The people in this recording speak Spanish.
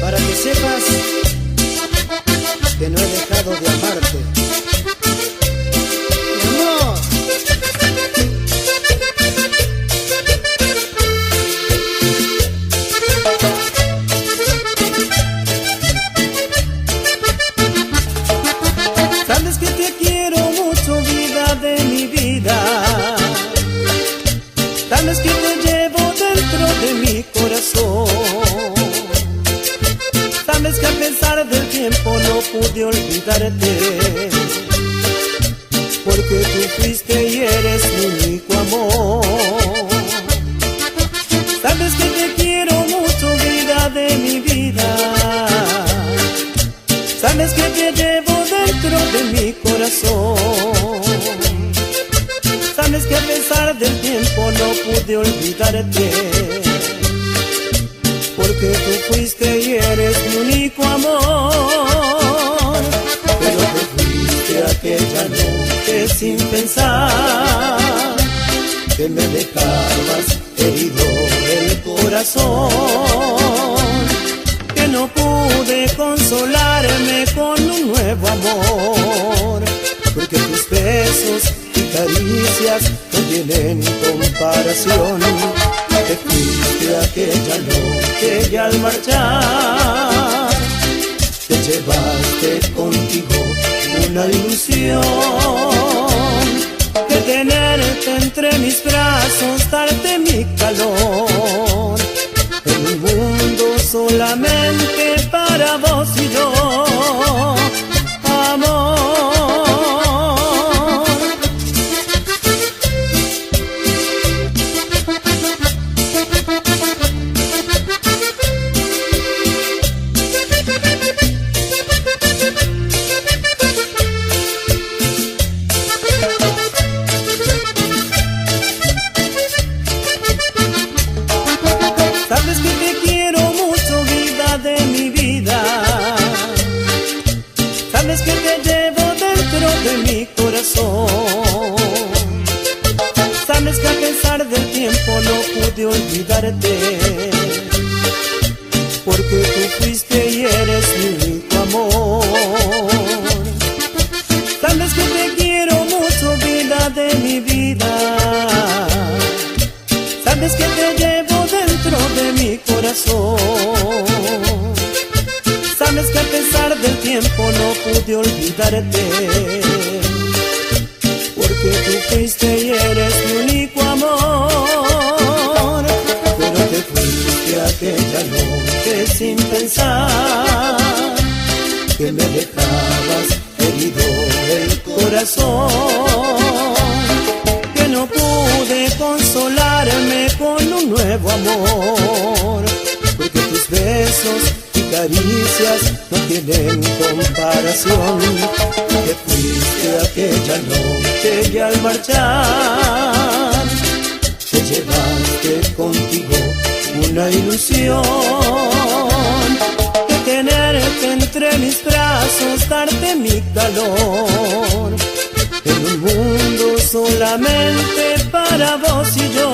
Para que sepas que no he dejado de amarte, mi amor. Sabes que te quiero mucho, vida de mi vida. Sabes que te llevo dentro de mi corazón. Sabes que a pesar del tiempo no pude olvidarte, porque tú fuiste y eres mi único amor. Sabes que te quiero mucho, vida de mi vida. Sabes que te llevo dentro de mi corazón. Sabes que a pesar del tiempo no pude olvidarte, porque tú fuiste y eres mi único amor. Pero te fuiste aquella noche sin pensar que me dejabas herido el corazón, que no pude consolarme con un nuevo amor, porque tus besos y caricias no tienen comparación. Te fuiste aquella noche y al marchar te llevaste contigo una ilusión, de tenerte entre mis brazos, darte mi calor, en un mundo solamente para vos y yo, amor. Sabes que te quiero mucho, vida de mi vida. Sabes que te llevo dentro de mi corazón. Sabes que a pesar del tiempo no pude olvidarte, porque tú fuiste y eres mi único amor. Sabes que te quiero mucho, vida de mi vida. Sabes que te llevo dentro de mi corazón. Sabes que a pesar del tiempo no pude olvidarte, porque tú fuiste y eres mi único amor. Pero te fuiste aquella noche sin pensar que me dejabas herido el corazón, que no pude consolarme con un nuevo amor, porque tus besos y caricias no tienen comparación. Te fuiste aquella noche y al marchar te llevaste contigo una ilusión, de tenerte entre mis brazos, darte mi calor, en un mundo solamente para vos y yo.